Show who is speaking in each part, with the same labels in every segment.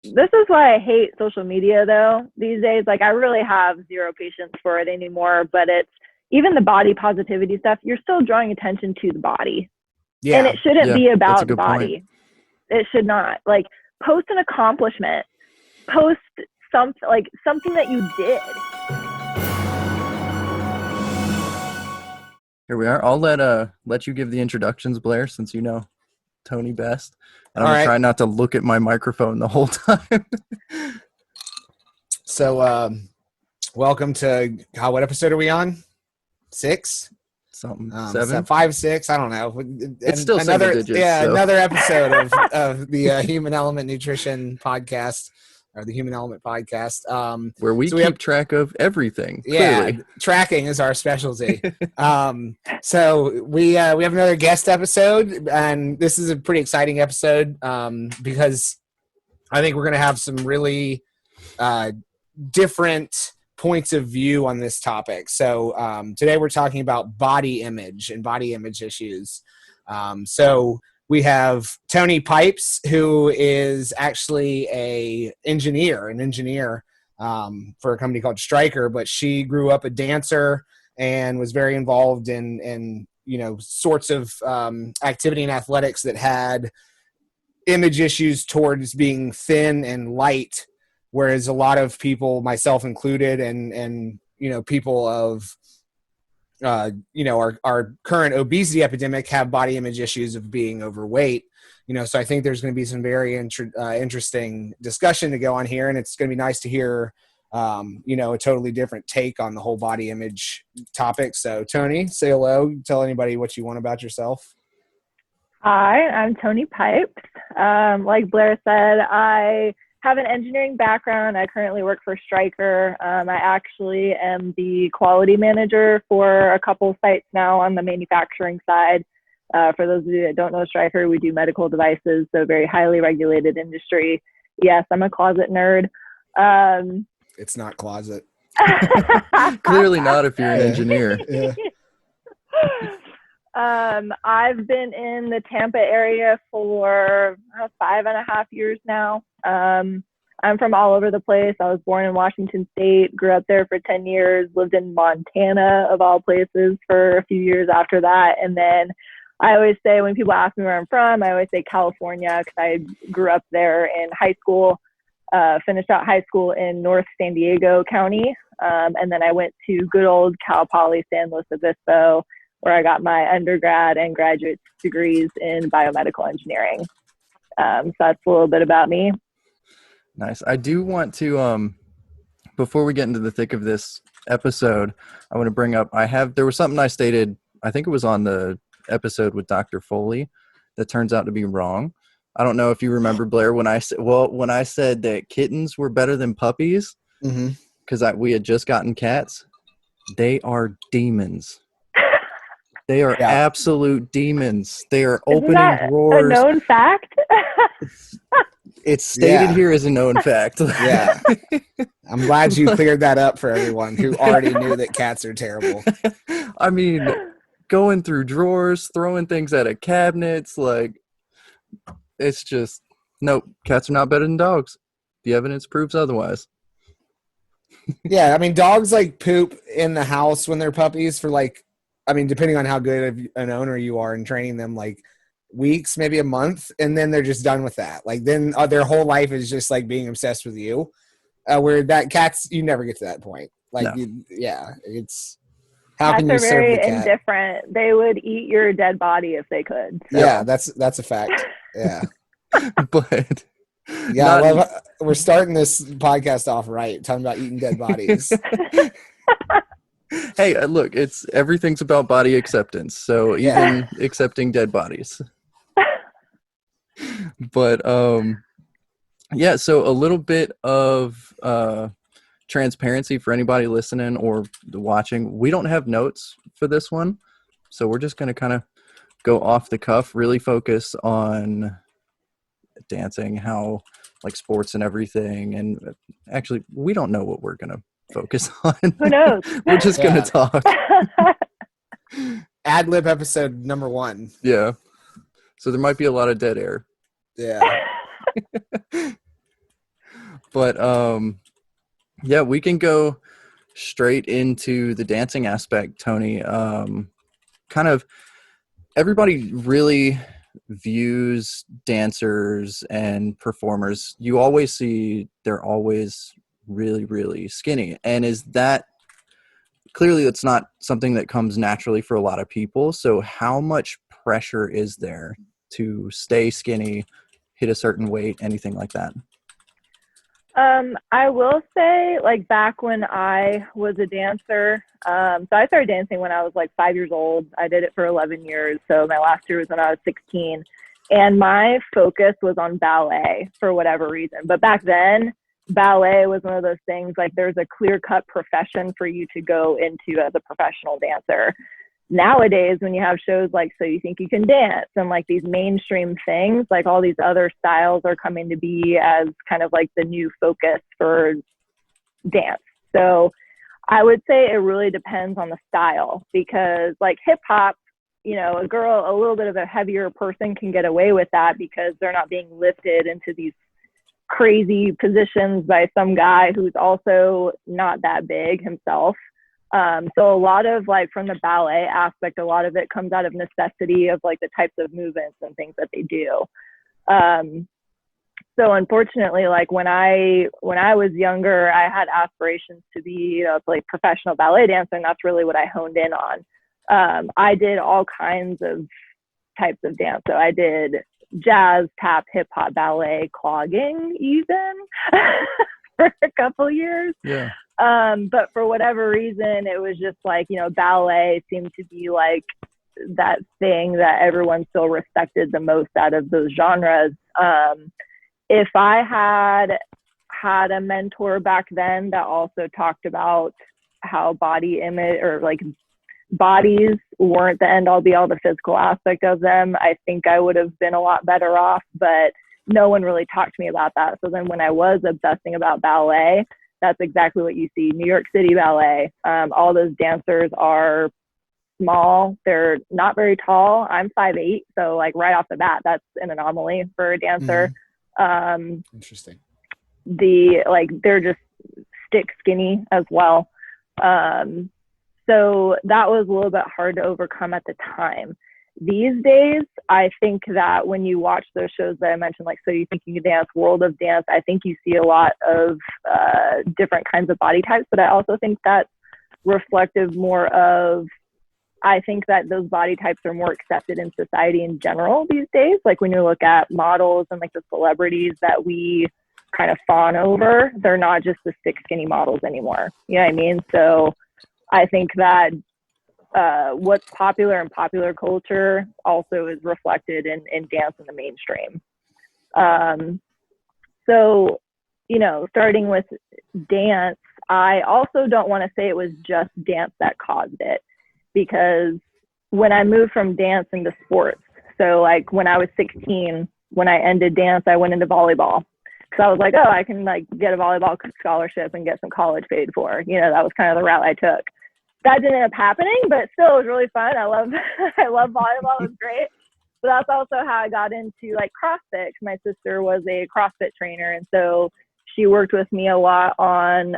Speaker 1: This is why I hate social media though these days. Like I really have zero patience for it anymore, but it's even the body positivity stuff, you're still drawing attention to the body. Yeah. And it shouldn't be about the body. Point. It should not. Like post an accomplishment. Post something that you did.
Speaker 2: Here we are. I'll let you give the introductions, Blair, since you know Toni best. And I'm going to try not to look at my microphone the whole time.
Speaker 3: So, welcome to, what episode are we on? 6?
Speaker 2: Something. 7?
Speaker 3: 5, 6, I don't know.
Speaker 2: It's still single digits.
Speaker 3: Yeah, so. Another episode of the Human Element Nutrition podcast, or the Human Element podcast.
Speaker 2: Where we keep track of everything. Clearly.
Speaker 3: Yeah, tracking is our specialty. So we have another guest episode, and this is a pretty exciting episode because I think we're going to have some really different points of view on this topic. So today we're talking about body image and body image issues. So we have Toni Pipes, who is actually an engineer for a company called Stryker, but she grew up a dancer and was very involved in sorts of activity and athletics that had image issues towards being thin and light, whereas a lot of people, myself included, and people of our current obesity epidemic have body image issues of being overweight. So I think there's going to be some very interesting discussion to go on here, and it's going to be nice to hear a totally different take on the whole body image topic. So Toni, say hello, tell anybody what you want about yourself.
Speaker 1: Hi, I'm Toni Pipes. Like Blair said, I have an engineering background. I currently work for Stryker. I actually am the quality manager for a couple sites now on the manufacturing side. For those of you that don't know Stryker, we do medical devices, so very highly regulated industry. Yes, I'm a closet nerd.
Speaker 3: It's not closet.
Speaker 2: Clearly not if you're an engineer.
Speaker 3: Yeah.
Speaker 1: I've been in the Tampa area for 5.5 years now. I'm from all over the place. I was born in Washington State, grew up there for 10 years, lived in Montana, of all places, for a few years after that. And then I always say, when people ask me where I'm from, I always say California, because I grew up there in high school, finished out high school in North San Diego County. And then I went to good old Cal Poly San Luis Obispo, where I got my undergrad and graduate degrees in biomedical engineering. So that's a little bit about me.
Speaker 2: Nice. I do want to, before we get into the thick of this episode, I want to bring up, there was something I stated, I think it was on the episode with Dr. Foley, that turns out to be wrong. I don't know if you remember, Blair, when I said that kittens were better than puppies, because we had just gotten cats. They are demons. They are absolute demons. They are opening drawers.
Speaker 1: A known fact?
Speaker 2: It's stated here as a known fact.
Speaker 3: Yeah. I'm glad you cleared that up for everyone who already knew that cats are terrible.
Speaker 2: I mean, going through drawers, throwing things out of cabinets, it's just, nope, cats are not better than dogs. The evidence proves otherwise.
Speaker 3: Yeah, I mean, dogs poop in the house when they're puppies for depending on how good of an owner you are in training them, weeks, maybe a month, and then they're just done with that. Then their whole life is just being obsessed with you. Where that cats, you never get to that point.
Speaker 2: No.
Speaker 3: It's how can you serve the cat? Cats are very
Speaker 1: indifferent. They would eat your dead body if they could. So.
Speaker 3: Yeah, that's a fact. Yeah,
Speaker 2: but
Speaker 3: yeah, we're starting this podcast off right, talking about eating dead bodies.
Speaker 2: Hey, look, everything's about body acceptance. So even accepting dead bodies. But so a little bit of transparency for anybody listening or watching. We don't have notes for this one, so we're just going to kind of go off the cuff, really focus on dancing, how sports and everything. And actually, we don't know what we're going to focus on.
Speaker 1: Who knows?
Speaker 2: We're just going to talk.
Speaker 3: Ad lib episode number 1.
Speaker 2: Yeah. So there might be a lot of dead air.
Speaker 3: Yeah.
Speaker 2: But yeah, we can go straight into the dancing aspect, Tony. Kind of everybody really views dancers and performers. You always see they're always really, really skinny. And is that clearly it's not something that comes naturally for a lot of people. So how much pressure is there to stay skinny, hit a certain weight, anything like that?
Speaker 1: I will say, like, back when I was a dancer, so I started dancing when I was like 5 years old. I did it for 11 years. So my last year was when I was 16. And my focus was on ballet for whatever reason. But back then, ballet was one of those things, like, there's a clear-cut profession for you to go into as a professional dancer. Nowadays, when you have shows like So You Think You Can Dance and like these mainstream things, like all these other styles are coming to be as kind of like the new focus for dance. So I would say it really depends on the style, because like hip hop, you know, a little bit of a heavier person can get away with that because they're not being lifted into these crazy positions by some guy who's also not that big himself. So a lot of, like, from the ballet aspect, a lot of it comes out of necessity of like the types of movements and things that they do. So unfortunately, like when I was younger, I had aspirations to be, you know, like professional ballet dancer, and that's really what I honed in on. I did all kinds of types of dance. So I did jazz, tap, hip hop, ballet, clogging even for a couple years.
Speaker 2: Yeah.
Speaker 1: But for whatever reason, it was just like, you know, ballet seemed to be like that thing that everyone still respected the most out of those genres. If I had a mentor back then that also talked about how body image, or like bodies weren't the end all be all, the physical aspect of them, I think I would have been a lot better off, but no one really talked to me about that. So then when I was obsessing about ballet, that's exactly what you see. New York City ballet, all those dancers are small. They're not very tall. I'm 5'8", so like right off the bat, that's an anomaly for a dancer.
Speaker 3: Interesting.
Speaker 1: They're just stick skinny as well. So that was a little bit hard to overcome at the time. These days, I think that when you watch those shows that I mentioned, like So You Think You Can Dance, World of Dance, I think you see a lot of different kinds of body types, but I also think that's reflective more of, I think that those body types are more accepted in society in general these days. Like when you look at models and like the celebrities that we kind of fawn over, they're not just the stick skinny models anymore. You know what I mean? So I think that what's popular in popular culture also is reflected in dance in the mainstream. So, you know, starting with dance, I also don't want to say it was just dance that caused it, because when I moved from dance into sports, so like when I was 16, when I ended dance, I went into volleyball. Because I was like, oh, I can like get a volleyball scholarship and get some college paid for. You know, that was kind of the route I took. That didn't end up happening, but still it was really fun. I love volleyball. It was great. But that's also how I got into like CrossFit. My sister was a CrossFit trainer, and so she worked with me a lot on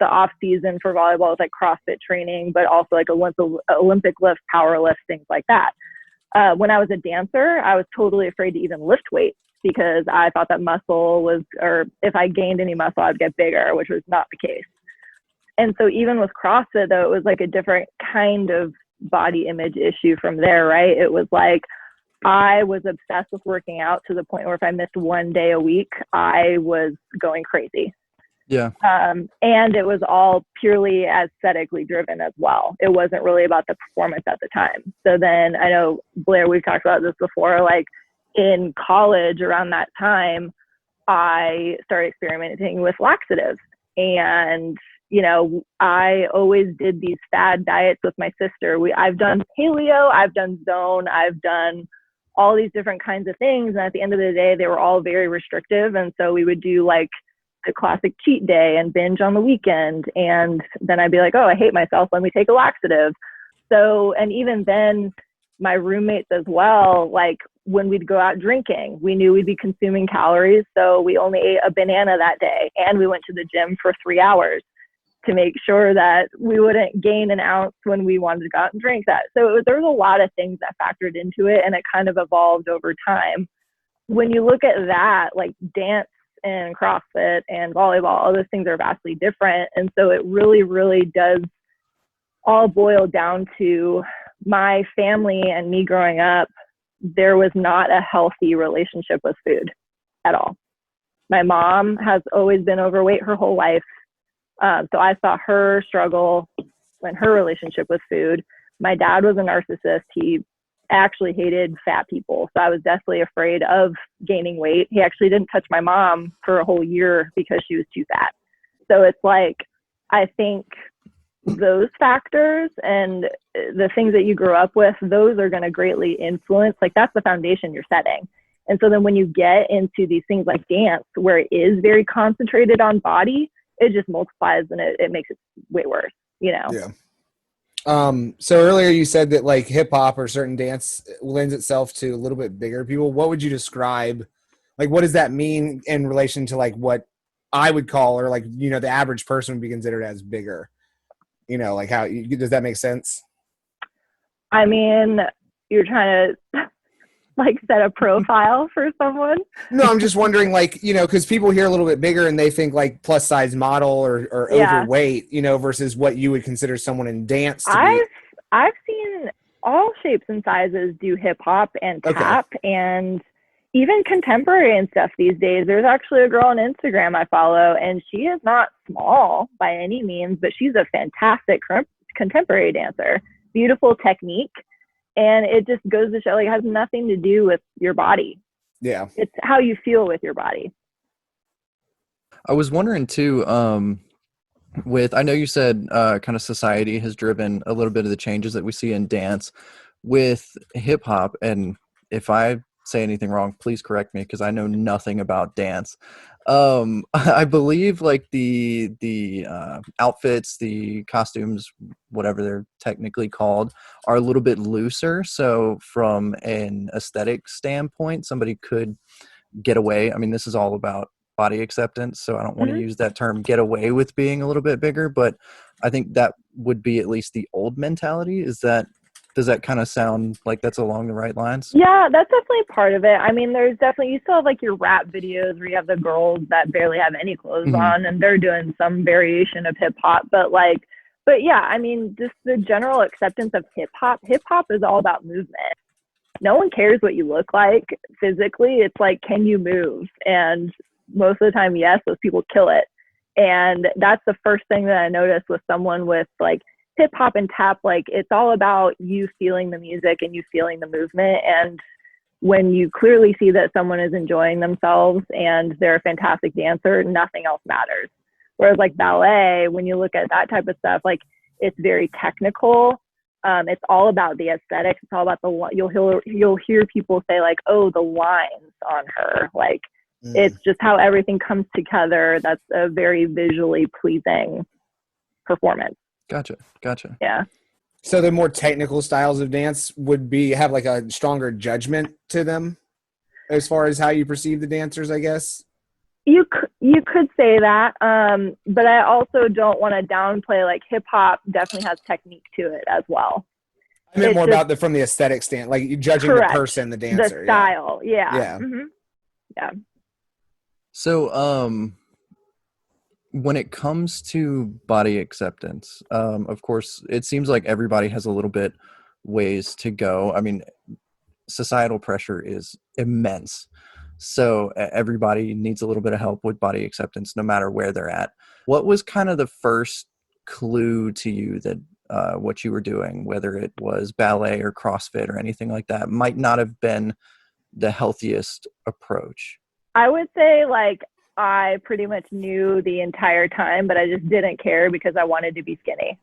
Speaker 1: the off season for volleyball with like CrossFit training, but also like Olympic lift, power lift, things like that. When I was a dancer, I was totally afraid to even lift weights because I thought that muscle was, or if I gained any muscle, I'd get bigger, which was not the case. And so even with CrossFit, though, it was like a different kind of body image issue from there, right? It was like I was obsessed with working out to the point where if I missed one day a week, I was going crazy.
Speaker 2: Yeah.
Speaker 1: And it was all purely aesthetically driven as well. It wasn't really about the performance at the time. So then I know, Blair, we've talked about this before, like in college around that time, I started experimenting with laxatives. And you know, I always did these fad diets with my sister. I've done paleo, I've done zone, I've done all these different kinds of things. And at the end of the day, they were all very restrictive. And so we would do like the classic cheat day and binge on the weekend. And then I'd be like, oh, I hate myself. Let me take a laxative. So, and even then, my roommates as well, like when we'd go out drinking, we knew we'd be consuming calories. So we only ate a banana that day and we went to the gym for 3 hours to make sure that we wouldn't gain an ounce when we wanted to go out and drink that. So there was a lot of things that factored into it, and it kind of evolved over time. When you look at that, like dance and CrossFit and volleyball, all those things are vastly different. And so it really, really does all boil down to my family and me growing up. There was not a healthy relationship with food at all. My mom has always been overweight her whole life. So I saw her struggle in her relationship with food. My dad was a narcissist. He actually hated fat people. So I was deathly afraid of gaining weight. He actually didn't touch my mom for a whole year because she was too fat. So it's like, I think those factors and the things that you grew up with, those are going to greatly influence, like that's the foundation you're setting. And so then when you get into these things like dance, where it is very concentrated on body, it just multiplies and it makes it way worse, you know?
Speaker 3: Yeah. So earlier you said that like hip hop or certain dance lends itself to a little bit bigger people. What would you describe? Like, what does that mean in relation to like what I would call, or like, you know, the average person would be considered as bigger, you know, like how, does that make sense?
Speaker 1: I mean, you're trying to like set a profile for someone.
Speaker 3: No, I'm just wondering, like, you know, because people hear a little bit bigger and they think like plus size model or
Speaker 1: Yeah.
Speaker 3: overweight, you know, versus what you would consider someone in dance to be.
Speaker 1: I've seen all shapes and sizes do hip hop and tap, and even contemporary and stuff these days. There's actually a girl on Instagram I follow, and she is not small by any means, but she's a fantastic contemporary dancer. Beautiful technique. And it just goes to show, like, it has nothing to do with your body.
Speaker 3: Yeah.
Speaker 1: It's how you feel with your body.
Speaker 2: I was wondering too, I know you said kind of society has driven a little bit of the changes that we see in dance with hip hop. And if I say anything wrong, please correct me, because I know nothing about dance. I believe like the outfits, the costumes, whatever they're technically called, are a little bit looser. So from an aesthetic standpoint, somebody could get away. I mean, this is all about body acceptance, so I don't want to use that term get away with being a little bit bigger, but I think that would be at least the old mentality. Does that kind of sound like that's along the right lines?
Speaker 1: Yeah, that's definitely part of it. I mean, there's definitely, you still have like your rap videos where you have the girls that barely have any clothes on and they're doing some variation of hip hop, but yeah, I mean, just the general acceptance of hip hop is all about movement. No one cares what you look like physically. It's like, can you move? And most of the time, yes, those people kill it. And that's the first thing that I noticed with someone with like hip hop and tap. Like, it's all about you feeling the music and you feeling the movement. And when you clearly see that someone is enjoying themselves and they're a fantastic dancer, nothing else matters. Whereas like ballet, when you look at that type of stuff, like it's very technical. It's all about the aesthetics. It's all about you'll hear people say like, oh, the lines on her. Like, it's just how everything comes together. That's a very visually pleasing performance.
Speaker 2: Gotcha.
Speaker 1: Yeah.
Speaker 3: So the more technical styles of dance would have like a stronger judgment to them as far as how you perceive the dancers, I guess.
Speaker 1: You could say that, but I also don't want to downplay, like hip hop definitely has technique to it as well.
Speaker 3: I meant more about from the aesthetic stand, like you judging
Speaker 1: correct.
Speaker 3: The person, the dancer.
Speaker 1: The style, yeah.
Speaker 3: Yeah.
Speaker 1: Mm-hmm. Yeah.
Speaker 2: So, when it comes to body acceptance, of course, it seems like everybody has a little bit ways to go. I mean, societal pressure is immense. So everybody needs a little bit of help with body acceptance, no matter where they're at. What was kind of the first clue to you that what you were doing, whether it was ballet or CrossFit or anything like that, might not have been the healthiest approach?
Speaker 1: I would say like I pretty much knew the entire time, but I just didn't care because I wanted to be skinny.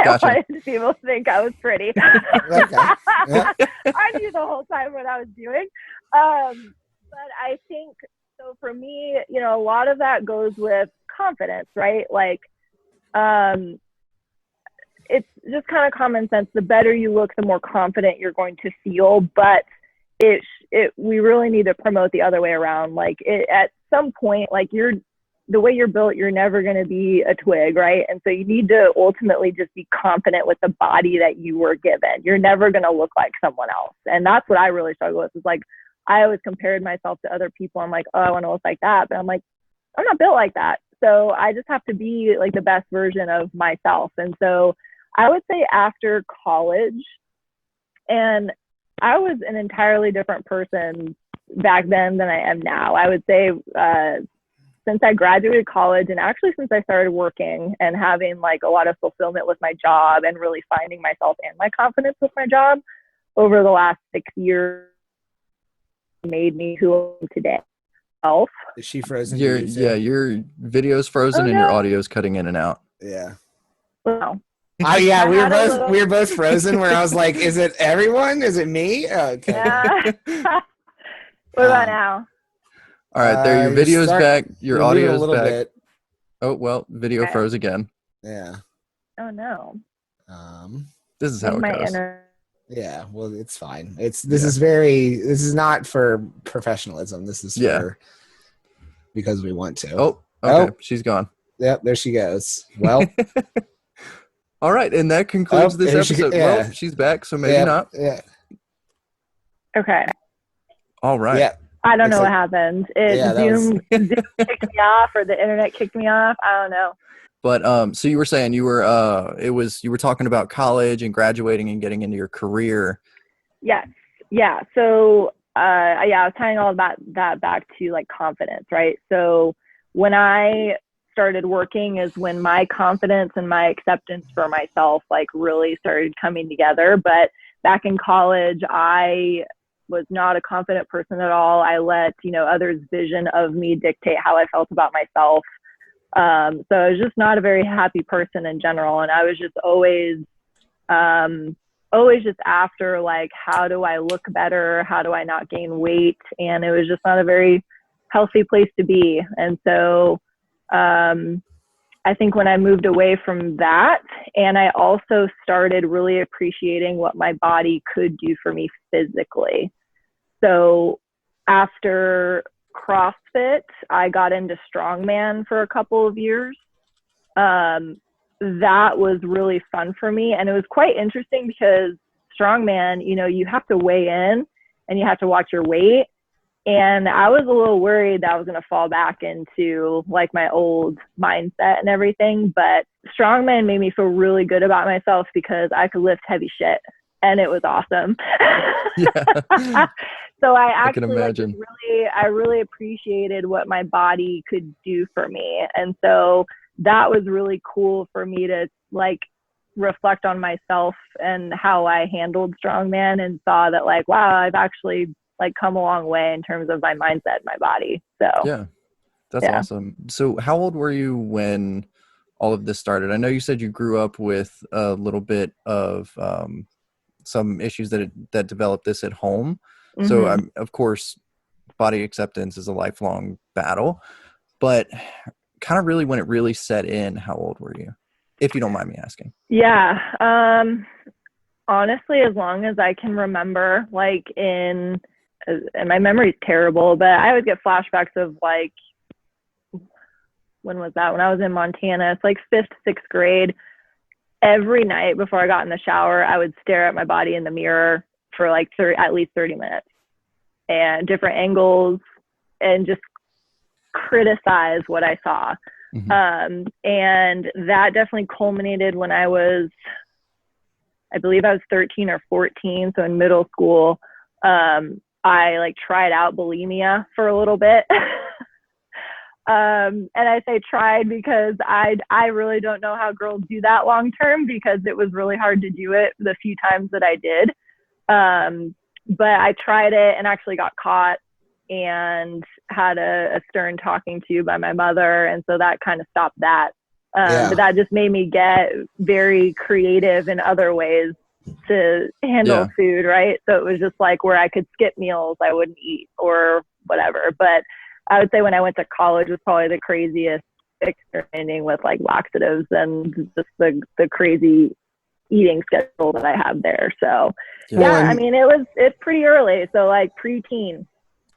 Speaker 2: Gotcha.
Speaker 1: I wanted people to think I was pretty.
Speaker 3: Okay. Yeah.
Speaker 1: I knew the whole time what I was doing. But I think, so for me, you know, a lot of that goes with confidence, right? Like, it's just kind of common sense. The better you look, the more confident you're going to feel. But we really need to promote the other way around. Like at some point, like the way you're built, you're never going to be a twig, right? And so you need to ultimately just be confident with the body that you were given. You're never going to look like someone else. And that's what I really struggle with, is like, I always compared myself to other people. I'm like, oh, I want to look like that. But I'm like, I'm not built like that. So I just have to be like the best version of myself. And so I would say after college, and I was an entirely different person back then than I am now. I would say since I graduated college, and actually since I started working and having like a lot of fulfillment with my job and really finding myself and my confidence with my job over the last 6 years, made me who I am today.
Speaker 3: Is she frozen?
Speaker 2: Your video's frozen and your audio's cutting in and out.
Speaker 3: Yeah.
Speaker 1: Wow.
Speaker 3: Oh yeah, we were both frozen. Where I was like, "Is it everyone? Is it me?" Okay.
Speaker 1: Yeah. What about now?
Speaker 2: All right, there. Your video's back. Your audio's back.
Speaker 3: Bit.
Speaker 2: Oh well, video froze again.
Speaker 3: Yeah.
Speaker 1: Oh no.
Speaker 2: This is how it goes.
Speaker 3: Yeah, well, it's fine. This is not for professionalism. This is for because we want to.
Speaker 2: Oh, okay. She's gone.
Speaker 3: Yep, there she goes. Well,
Speaker 2: all right, and that concludes this episode. Well, she's back, so maybe not.
Speaker 3: Yeah.
Speaker 1: Okay.
Speaker 2: All right.
Speaker 3: Yeah.
Speaker 1: I don't know what happened. Zoom kicked me off, or the internet kicked me off. I don't know.
Speaker 2: But so you were saying you were you were talking about college and graduating and getting into your career.
Speaker 1: Yes. Yeah. So I was tying all about that back to like confidence, right? So when I started working is when my confidence and my acceptance for myself like really started coming together. But back in college, I was not a confident person at all. I let, others' vision of me dictate how I felt about myself. So I was just not a very happy person in general. And I was just always just after like, how do I look better? How do I not gain weight? And it was just not a very healthy place to be. And so I think when I moved away from that, and I also started really appreciating what my body could do for me physically. So after CrossFit, I got into strongman for a couple of years. That was really fun for me. And it was quite interesting because strongman, you have to weigh in and you have to watch your weight. And I was a little worried that I was going to fall back into like my old mindset and everything. But strongman made me feel really good about myself because I could lift heavy shit. And it was awesome.
Speaker 2: Yeah.
Speaker 1: So I actually
Speaker 2: can imagine.
Speaker 1: I really appreciated what my body could do for me. And so that was really cool for me to like reflect on myself and how I handled strongman, and saw that like, wow, I've actually like come a long way in terms of my mindset and my body. So
Speaker 2: yeah, that's awesome. So how old were you when all of this started? I know you said you grew up with a little bit of some issues that developed this at home. Mm-hmm. So of course, body acceptance is a lifelong battle, but kind of really when it really set in, how old were you, if you don't mind me asking?
Speaker 1: Yeah. Honestly, as long as I can remember, like and my memory is terrible, but I would get flashbacks of like, when was that? When I was in Montana, it's like 5th, 6th grade. Every night before I got in the shower, I would stare at my body in the mirror for like at least 30 minutes and different angles and just criticize what I saw. Mm-hmm. And that definitely culminated when I believe I was 13 or 14. So in middle school, I like tried out bulimia for a little bit. And I say tried because I really don't know how girls do that long term, because it was really hard to do it the few times that I did. But I tried it and actually got caught and had a stern talking to by my mother. And so that kind of stopped that. But that just made me get very creative in other ways to handle food, right? So it was just like where I could skip meals I wouldn't eat or whatever. But I would say when I went to college was probably the craziest experimenting with like laxatives and just the crazy eating schedule that I had there. So I mean, it's pretty early. So like preteen.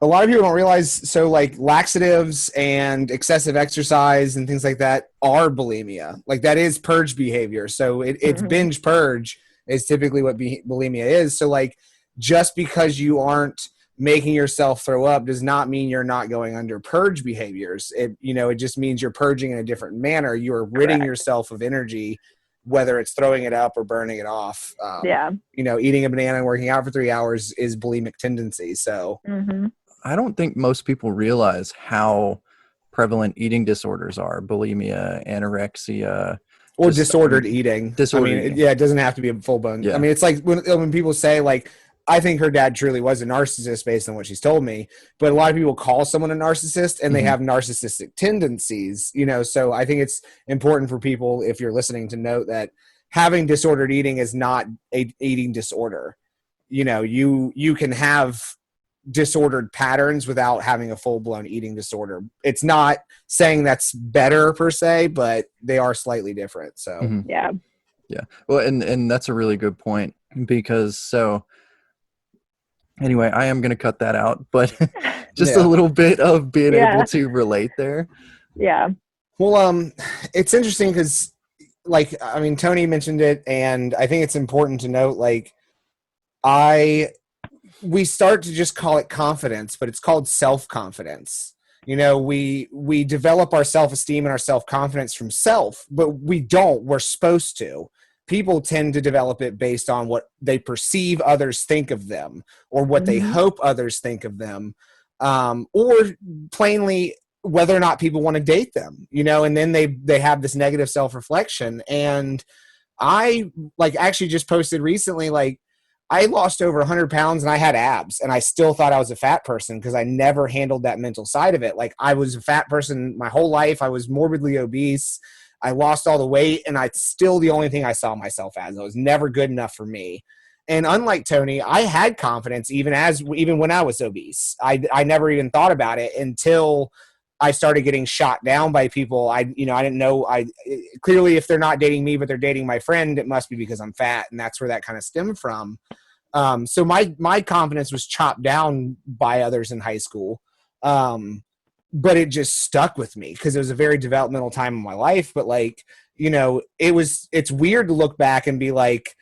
Speaker 3: a lot of people don't realize, so like laxatives and excessive exercise and things like that are bulimia. Like that is purge behavior. So it's binge purge is typically what bulimia is. So like just because you aren't making yourself throw up does not mean you're not going under purge behaviors. It just means you're purging in a different manner. You are ridding yourself of energy, whether it's throwing it up or burning it off. Eating a banana and working out for 3 hours is bulimic tendency. So
Speaker 2: I don't think most people realize how prevalent eating disorders are: bulimia, anorexia,
Speaker 3: or disordered eating. It doesn't have to be a full blown.
Speaker 2: Yeah.
Speaker 3: I mean, it's like when people say like, I think her dad truly was a narcissist based on what she's told me, but a lot of people call someone a narcissist and they have narcissistic tendencies, so I think it's important for people, if you're listening, to note that having disordered eating is not a eating disorder. You can have disordered patterns without having a full-blown eating disorder. It's not saying that's better per se, but they are slightly different. So
Speaker 2: yeah. Well, and that's a really good point, because anyway, I am going to cut that out, but just a little bit of being able to relate there.
Speaker 1: Yeah.
Speaker 3: Well, it's interesting because, Toni mentioned it, and I think it's important to note, we start to just call it confidence, but it's called self-confidence. We develop our self-esteem and our self-confidence from self, but we don't. We're supposed to. People tend to develop it based on what they perceive others think of them, or what they hope others think of them, or plainly whether or not people want to date them, and then they have this negative self-reflection. And I actually just posted recently, I lost over 100 pounds and I had abs, and I still thought I was a fat person because I never handled that mental side of it. I was a fat person my whole life. I was morbidly obese. I lost all the weight, and I still, the only thing I saw myself as, I was never good enough for me. And unlike Toni, I had confidence even when I was obese. I never even thought about it until I started getting shot down by people. I didn't know. Clearly, if they're not dating me, but they're dating my friend, it must be because I'm fat, and that's where that kind of stemmed from. So my confidence was chopped down by others in high school, but it just stuck with me because it was a very developmental time in my life. But it's weird to look back and be like,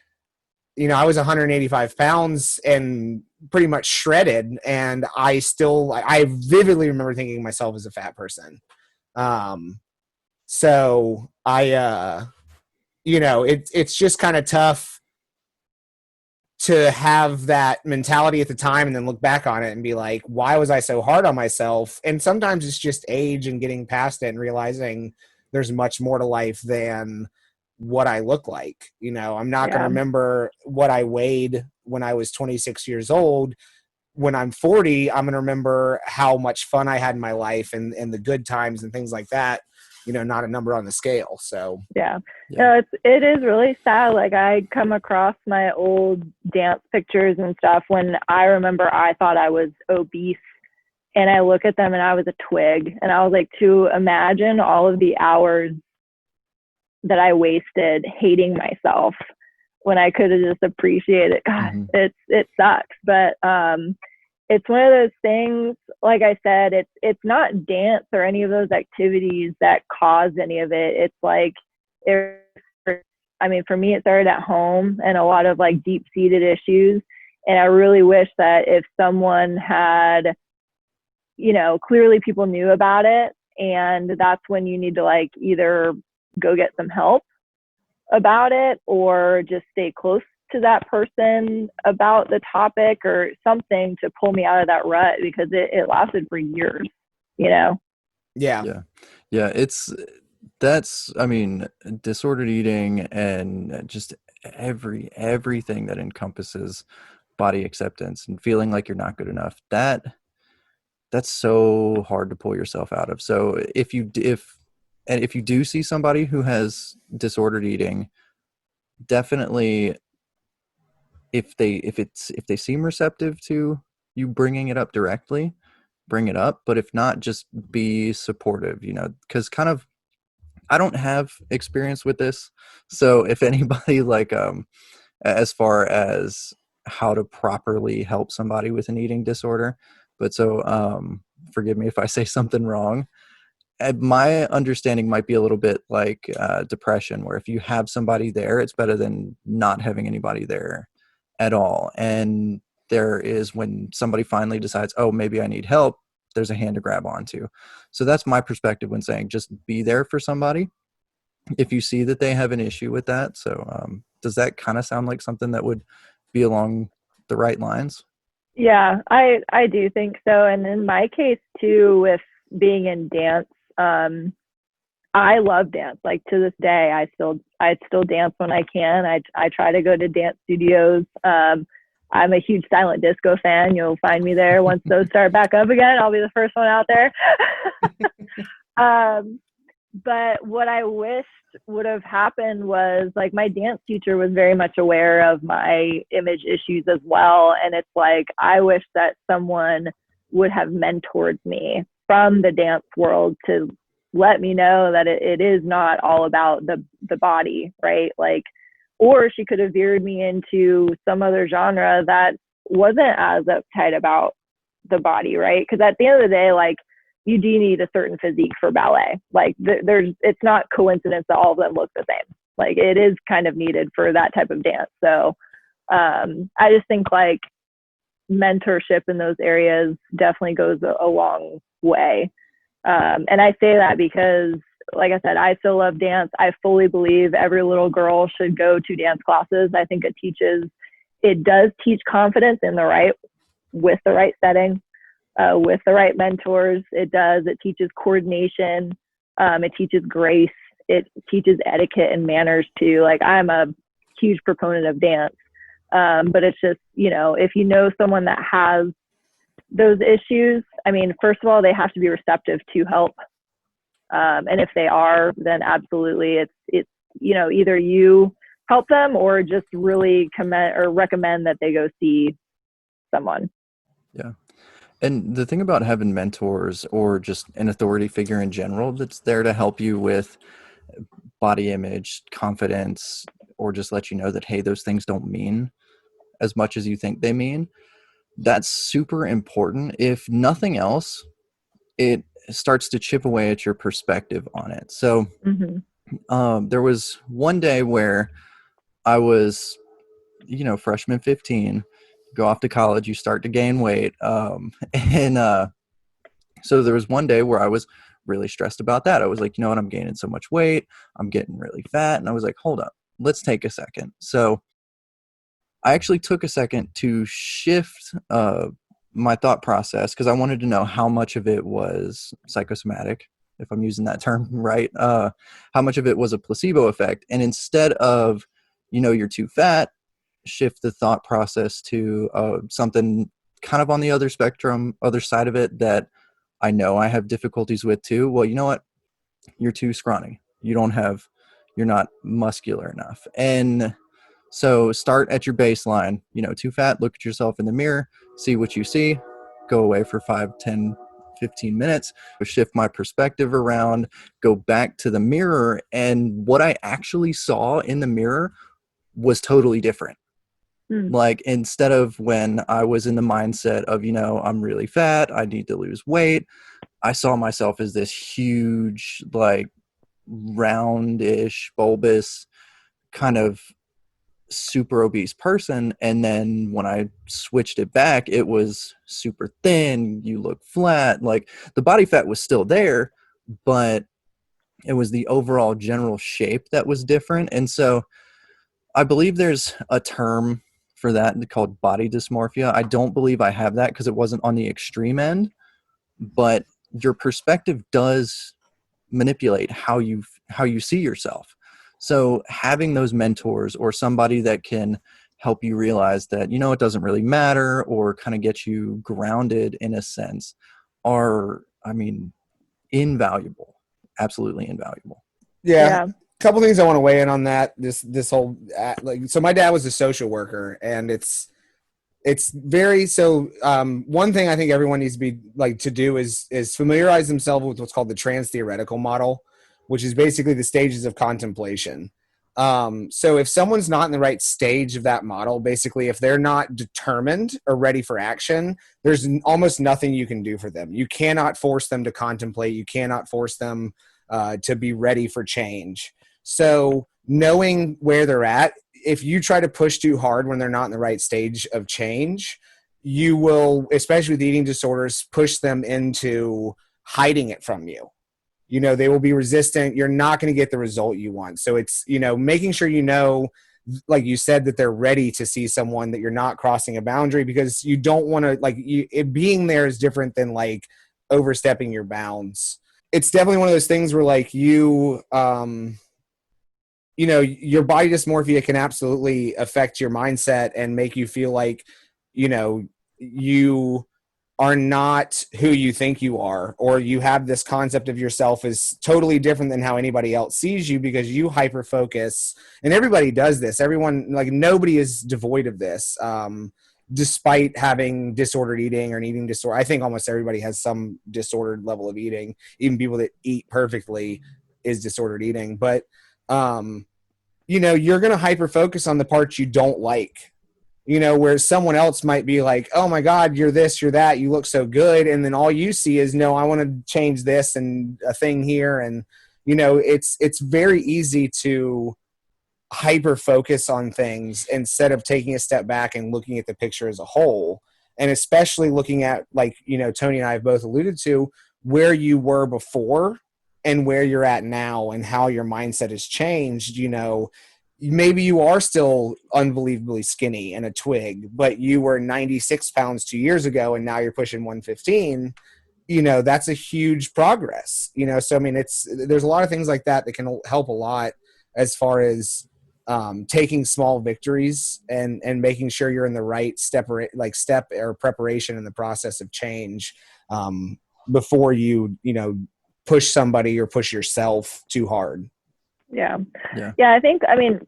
Speaker 3: I was 185 pounds and pretty much shredded, and I vividly remember thinking of myself as a fat person. So it's just kind of tough to have that mentality at the time and then look back on it and be like, why was I so hard on myself? And sometimes it's just age and getting past it and realizing there's much more to life than what I look like. I'm not going to remember what I weighed when I was 26 years old. When I'm 40, I'm going to remember how much fun I had in my life and the good times and things like that, not a number on the scale. So
Speaker 1: no, it is really sad. I come across my old dance pictures and stuff when I remember I thought I was obese, and I look at them and I was a twig, and I was like, to imagine all of the hours that I wasted hating myself when I could have just appreciated. God, it sucks, but it's one of those things. Like I said, it's not dance or any of those activities that cause any of it. It's for me, it started at home, and a lot of deep-seated issues. And I really wish that if someone had, clearly people knew about it, and that's when you need to either go get some help about it or just stay close to that person about the topic or something to pull me out of that rut, because it lasted for years,
Speaker 3: Yeah.
Speaker 2: Disordered eating and just everything that encompasses body acceptance and feeling like you're not good enough, that's so hard to pull yourself out of. So if you do see somebody who has disordered eating, definitely, if they seem receptive to you bringing it up directly, bring it up. But if not, just be supportive, because I don't have experience with this. So if anybody as far as how to properly help somebody with an eating disorder, But so forgive me if I say something wrong. My understanding might be a little bit like depression, where if you have somebody there, it's better than not having anybody there at all. And there is, when somebody finally decides, oh, maybe I need help, there's a hand to grab onto. So that's my perspective when saying just be there for somebody if you see that they have an issue with that. So does that kind of sound like something that would be along the right lines?
Speaker 1: Yeah, I do think so. And in my case too, with being in dance, I love dance. Like to this day, I still dance when I can. I try to go to dance studios. I'm a huge silent disco fan. You'll find me there once those start back up again. I'll be the first one out there. But what I wished would have happened was, like, my dance teacher was very much aware of my image issues as well. And it's like, I wish that someone would have mentored me from the dance world to let me know that it is not all about the body, right? Like, or she could have veered me into some other genre that wasn't as uptight about the body, right? Because at the end of the day, like, you do need a certain physique for ballet. Like it's not coincidence that all of them look the same. Like, it is kind of needed for that type of dance. So I just think, like, mentorship in those areas definitely goes a long way. And I say that because, like I said, I still love dance. I fully believe every little girl should go to dance classes. I think it does teach confidence with the right setting, with the right mentors. It teaches coordination. It teaches grace. It teaches etiquette and manners too. Like, I'm a huge proponent of dance. But it's just, if you know someone that has those issues, I mean, first of all, they have to be receptive to help. And if they are, then absolutely it's either you help them or just really recommend that they go see someone.
Speaker 2: Yeah. And the thing about having mentors or just an authority figure in general that's there to help you with body image, confidence, or just let you know that, hey, those things don't mean as much as you think they mean, that's super important. If nothing else, it starts to chip away at your perspective on it. So there was one day where I was, freshman 15, go off to college, you start to gain weight. So there was one day where I was really stressed about that. I was like, you know what, I'm gaining so much weight, I'm getting really fat. And I was like, hold up, let's take a second. So I actually took a second to shift my thought process, because I wanted to know how much of it was psychosomatic, if I'm using that term right, how much of it was a placebo effect. And instead of, you're too fat, shift the thought process to something kind of on the other side of it that I know I have difficulties with too. Well, you know what? You're too scrawny. You're not muscular enough. And so start at your baseline, too fat, look at yourself in the mirror, see what you see, go away for 5, 10, 15 minutes, shift my perspective around, go back to the mirror. And what I actually saw in the mirror was totally different. Like, instead of when I was in the mindset of, I'm really fat, I need to lose weight, I saw myself as this huge, like, roundish, bulbous, kind of super obese person. And then when I switched it back, it was super thin, you look flat. Like, the body fat was still there, but it was the overall general shape that was different. And so I believe there's a term for that called body dysmorphia. I don't believe I have that because it wasn't on the extreme end, but your perspective does manipulate how you see yourself. So having those mentors or somebody that can help you realize that, it doesn't really matter, or kind of get you grounded in a sense, are, invaluable. Absolutely invaluable.
Speaker 3: Yeah. Couple things I want to weigh in on that. This whole so my dad was a social worker, and it's very so. One thing I think everyone needs to be to do is familiarize themselves with what's called the trans theoretical model, which is basically the stages of contemplation. So if someone's not in the right stage of that model, basically, if they're not determined or ready for action, there's almost nothing you can do for them. You cannot force them to contemplate. You cannot force them to be ready for change. So knowing where they're at, if you try to push too hard when they're not in the right stage of change, you will, especially with eating disorders, push them into hiding it from you. They will be resistant. You're not going to get the result you want. So it's, making sure, like you said, that they're ready to see someone, that you're not crossing a boundary, because you don't want to, it being there is different than like overstepping your bounds. It's definitely one of those things where your body dysmorphia can absolutely affect your mindset and make you feel like, you are not who you think you are, or you have this concept of yourself as totally different than how anybody else sees you, because you hyper focus. And everybody does this. Everyone, nobody is devoid of this. Despite having disordered eating or an eating disorder, I think almost everybody has some disordered level of eating. Even people that eat perfectly is disordered eating. But, you're going to hyper focus on the parts you don't like. Where someone else might be like, oh my God, you're this, you're that, you look so good. And then all you see is, no, I want to change this and a thing here. And, it's very easy to hyper focus on things instead of taking a step back and looking at the picture as a whole. And especially looking at, Toni and I have both alluded to, where you were before and where you're at now and how your mindset has changed. Maybe you are still unbelievably skinny and a twig, but you were 96 pounds 2 years ago and now you're pushing 115. That's a huge progress. So I mean, there's a lot of things like that can help a lot as far as taking small victories and making sure you're in the right step or preparation in the process of change before you push somebody or push yourself too hard.
Speaker 1: Yeah. I think,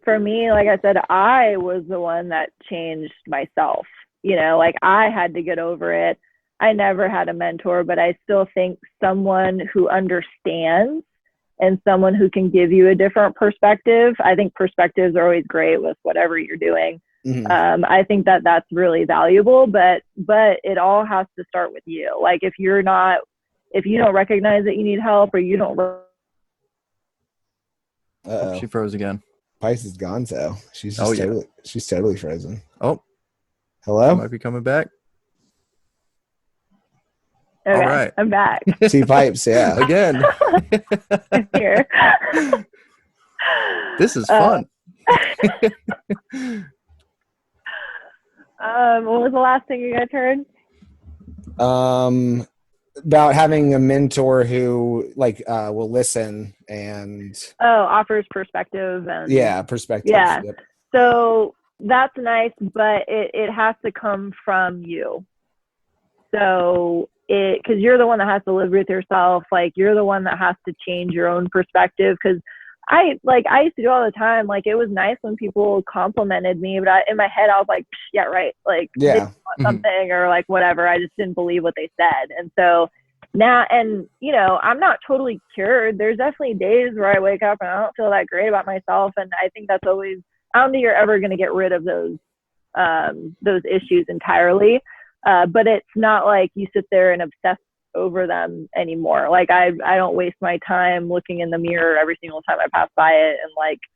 Speaker 1: for me, like I said, I was the one that changed myself. I had to get over it. I never had a mentor, but I still think someone who understands and someone who can give you a different perspective. I think perspectives are always great with whatever you're doing. Mm-hmm. I think that that's really valuable, but it all has to start with you. Like if you don't recognize that you need help, or you don't.
Speaker 2: She froze again.
Speaker 3: Pipes is gone, so she's just she's totally frozen.
Speaker 2: Oh,
Speaker 3: hello.
Speaker 2: She might be coming back.
Speaker 1: Okay,
Speaker 2: all right,
Speaker 1: I'm back.
Speaker 3: T Pipes, yeah,
Speaker 2: again.
Speaker 1: I'm here.
Speaker 2: This is fun.
Speaker 1: What was the last thing you guys heard?
Speaker 3: About having a mentor who will listen and
Speaker 1: offers perspective and
Speaker 3: perspective.
Speaker 1: Yeah.
Speaker 3: Yep.
Speaker 1: So that's nice, but it has to come from you. So because you're the one that has to live with yourself, you're the one that has to change your own perspective. Because I used to do all the time. It was nice when people complimented me, but in my head I was like, yeah, right. They want something or whatever. I just didn't believe what they said. And so now, and I'm not totally cured. There's definitely days where I wake up and I don't feel that great about myself. And I think that's always, I don't think you're ever going to get rid of those issues entirely. But it's not like you sit there and obsess over them anymore. I don't waste my time looking in the mirror every single time I pass by it and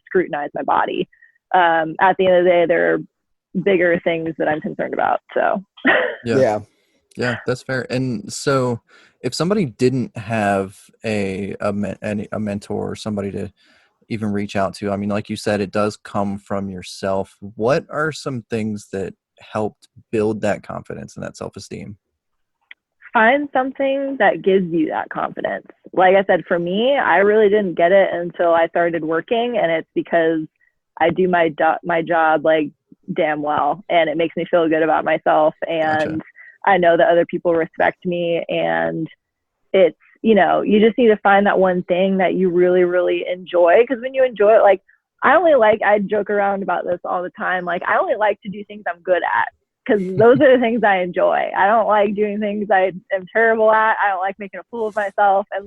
Speaker 1: scrutinize my body. At the end of the day, there are bigger things that I'm concerned about. So
Speaker 2: yeah, that's fair. And so if somebody didn't have a mentor or somebody to even reach out to, like you said, it does come from yourself. What are some things that helped build that confidence and that self-esteem?
Speaker 1: Find something that gives you that confidence. Like I said, for me, I really didn't get it until I started working, and it's because I do my job damn well, and it makes me feel good about myself, and gotcha. I know that other people respect me, and it's, you just need to find that one thing that you really, really enjoy, because when you enjoy it, I joke around about this all the time. I only like to do things I'm good at, because those are the things I enjoy. I don't like doing things I am terrible at. I don't like making a fool of myself. And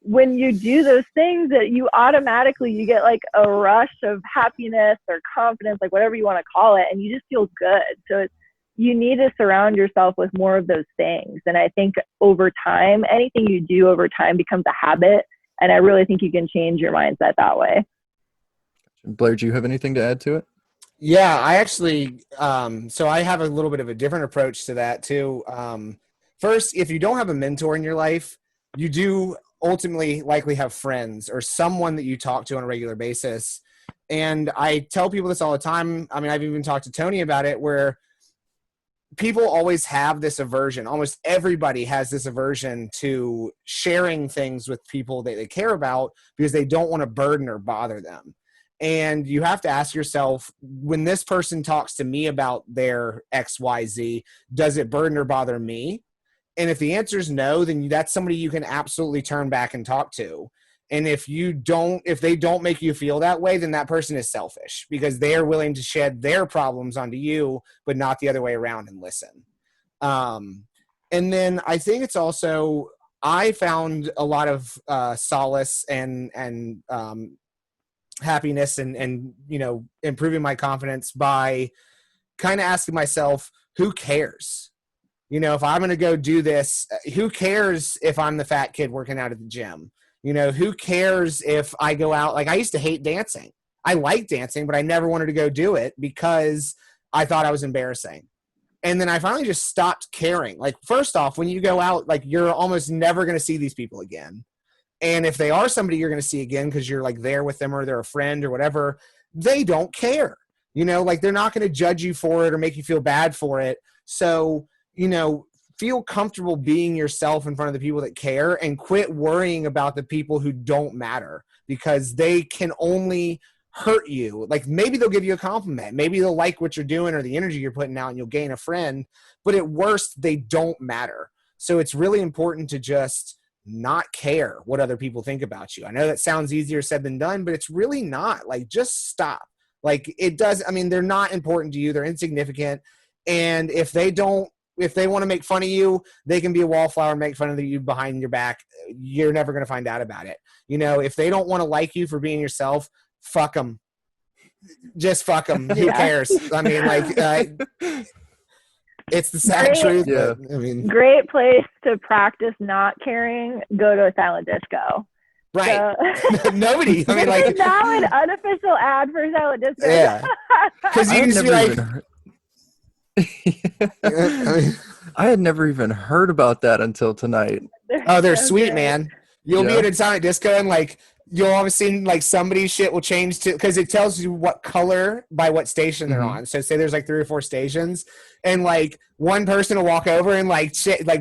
Speaker 1: when you do those things, that you automatically, you get like a rush of happiness or confidence, like whatever you want to call it, and you just feel good. So you need to surround yourself with more of those things. And I think over time, anything you do over time becomes a habit. And I really think you can change your mindset that way.
Speaker 2: Blair, do you have anything to add to it?
Speaker 3: Yeah, I actually, so I have a little bit of a different approach to that too. First, if you don't have a mentor in your life, you do ultimately likely have friends or someone that you talk to on a regular basis. And I tell people this all the time. I mean, I've even talked to Toni about it, where people always have this aversion. Almost everybody has this aversion to sharing things with people that they care about because they don't want to burden or bother them. And you have to ask yourself, when this person talks to me about their XYZ, does it burden or bother me? And if the answer is no, then that's somebody you can absolutely turn back and talk to. And if they don't make you feel that way, then that person is selfish because they are willing to shed their problems onto you, but not the other way around and listen. And then I think it's also, I found a lot of solace and happiness and improving my confidence by kind of asking myself, who cares? If I'm going to go do this, who cares if I'm the fat kid working out at the gym? Who cares if I go out? Like, I used to hate dancing. I like dancing, but I never wanted to go do it because I thought I was embarrassing. And then I finally just stopped caring. Like, first off, when you go out, like, you're almost never going to see these people again. And if they are somebody you're going to see again because you're like there with them or they're a friend or whatever, they don't care. Like, they're not going to judge you for it or make you feel bad for it. So, feel comfortable being yourself in front of the people that care and quit worrying about the people who don't matter because they can only hurt you. Like, maybe they'll give you a compliment. Maybe they'll like what you're doing or the energy you're putting out and you'll gain a friend. But at worst, they don't matter. So it's really important to just not care what other people think about you. I know that sounds easier said than done, but it's really not. Like, just stop. Like, it does. I mean, they're not important to you. They're insignificant. And if they want to make fun of you, they can be a wallflower and make fun of you behind your back. You're never going to find out about it. If they don't want to like you for being yourself, fuck them. Just fuck them. Who cares? I mean, like, it's the sad truth.
Speaker 2: Yeah.
Speaker 3: But, I mean,
Speaker 1: great place to practice not caring. Go to a silent disco.
Speaker 3: right.
Speaker 1: So,
Speaker 3: Nobody. I mean, like,
Speaker 1: now an unofficial ad for silent disco.
Speaker 3: yeah. Because you can just be like,
Speaker 2: I had never even heard about that until tonight.
Speaker 3: they're
Speaker 1: so
Speaker 3: sweet,
Speaker 1: good.
Speaker 3: man. You'll be at a silent disco and like you'll all of a sudden like somebody's shit will change to because it tells you what color by what station they're on. So say there's like 3 or 4 stations, and like one person will walk over and like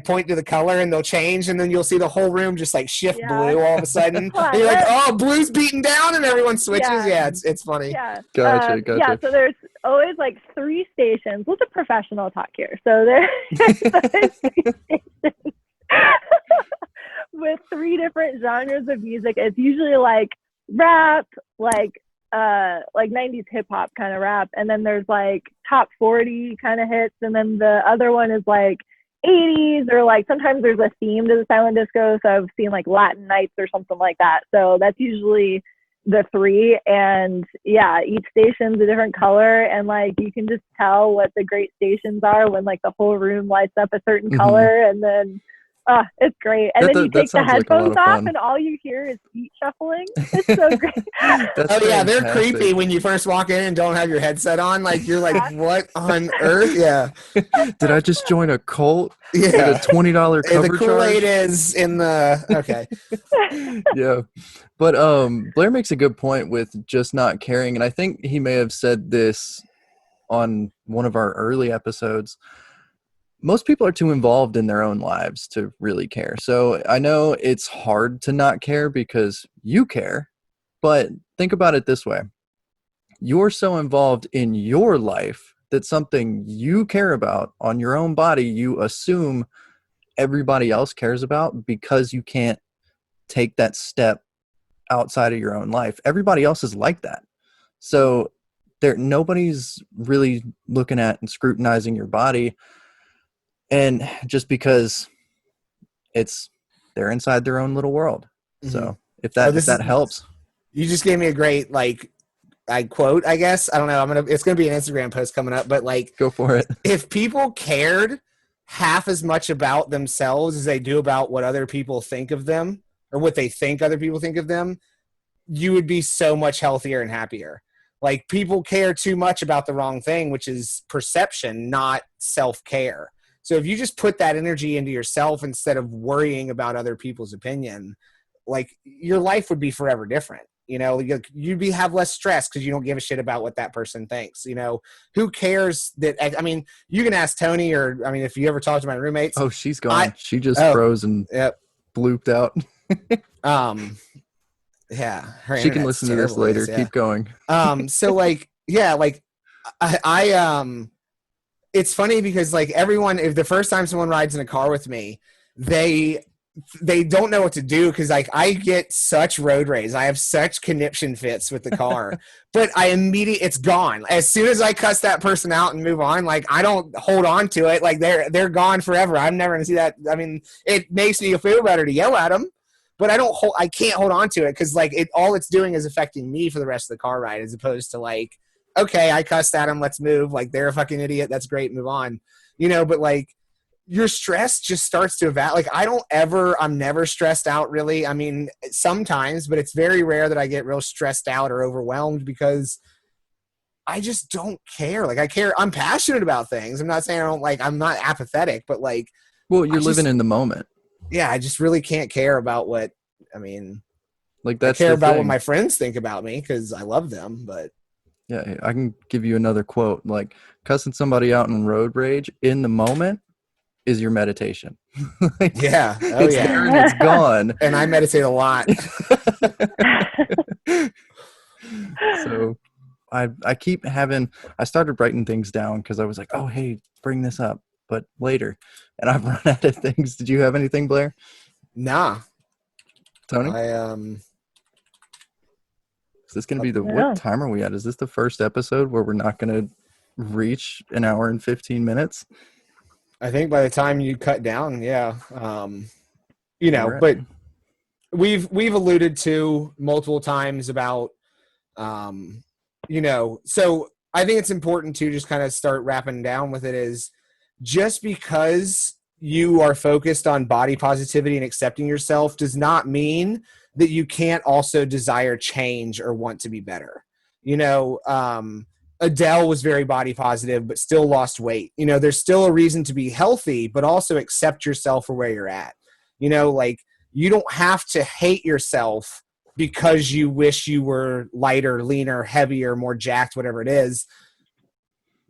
Speaker 3: point to the color and they'll change, and then you'll see the whole room just like shift blue all of a sudden. And you're like, oh, blue's beating down, and everyone switches. Yeah, it's funny.
Speaker 1: Yeah.
Speaker 2: Gotcha.
Speaker 1: Yeah, so there's always like 3 stations. What's a professional talk here? So there's 3 stations with 3 different genres of music. It's usually like rap, like 90s hip hop kind of rap, and then there's like top 40 kind of hits, and then the other one is like 80s, or like sometimes there's a theme to the silent disco. So I've seen like Latin nights or something like that. So that's usually the 3, and yeah, each station's a different color, and like you can just tell what the great stations are when like the whole room lights up a certain color, and then it's great. And then you take the headphones off and all you hear is feet shuffling. It's so great.
Speaker 3: They're creepy when you first walk in and don't have your headset on. Like, you're like, what on earth? Yeah.
Speaker 2: Did I just join a cult?
Speaker 3: Yeah.
Speaker 2: With a $20 cover
Speaker 3: the Kool-Aid is in the, okay.
Speaker 2: Yeah. But Blair makes a good point with just not caring. And I think he may have said this on one of our early episodes. Most people are too involved in their own lives to really care. So I know it's hard to not care because you care, but think about it this way. You're so involved in your life that something you care about on your own body, you assume everybody else cares about because you can't take that step outside of your own life. Everybody else is like that. So nobody's really looking at and scrutinizing your body. And just because they're inside their own little world. So if that helps.
Speaker 3: You just gave me a great, like, I quote, I guess. I don't know. It's going to be an Instagram post coming up, but like,
Speaker 2: go for it.
Speaker 3: If people cared half as much about themselves as they do about what other people think of them or what they think other people think of them, you would be so much healthier and happier. Like, people care too much about the wrong thing, which is perception, not self-care. So if you just put that energy into yourself instead of worrying about other people's opinion, like, your life would be forever different. You know, you'd have less stress because you don't give a shit about what that person thinks. You know, who cares that? I mean, you can ask Toni, or I mean, if you ever talk to my roommates.
Speaker 2: Oh, she's gone. She just froze and blooped out.
Speaker 3: Yeah,
Speaker 2: she can listen to this later. Keep going.
Speaker 3: So like, yeah, like I it's funny because like everyone, if the first time someone rides in a car with me, they don't know what to do because like I get such road rage. I have such conniption fits with the car, but it's gone. As soon as I cuss that person out and move on, like I don't hold on to it. Like they're gone forever. I'm never gonna see that. I mean, it makes me feel better to yell at them, but I can't hold on to it because like all it's doing is affecting me for the rest of the car ride, as opposed to like, okay, I cussed at them, let's move. Like, they're a fucking idiot. That's great. Move on. You know, but like, your stress just starts to evaporate. Like, I'm never stressed out really. I mean, sometimes, but it's very rare that I get real stressed out or overwhelmed because I just don't care. Like, I'm passionate about things. I'm not saying I'm not apathetic, but like,
Speaker 2: well, you're living in the moment.
Speaker 3: Yeah. I just really can't care about what
Speaker 2: that's
Speaker 3: I care about what my friends think about me because I love them, but
Speaker 2: yeah, I can give you another quote. Like, cussing somebody out in road rage in the moment is your meditation.
Speaker 3: Yeah.
Speaker 2: It's there and it's gone.
Speaker 3: And I meditate a lot.
Speaker 2: So I keep I started writing things down because I was like, oh, hey, bring this up, but later. And I've run out of things. Did you have anything, Blair?
Speaker 3: Nah.
Speaker 2: Toni? Is this going to be what time are we at? Is this the first episode where we're not going to reach an hour and 15 minutes?
Speaker 3: I think by the time you cut down, yeah. You know, but we've alluded to multiple times about, you know, so I think it's important to just kind of start wrapping down with it is just because you are focused on body positivity and accepting yourself does not mean that you can't also desire change or want to be better. You know, Adele was very body positive, but still lost weight. You know, there's still a reason to be healthy, but also accept yourself for where you're at. You know, like, you don't have to hate yourself because you wish you were lighter, leaner, heavier, more jacked, whatever it is.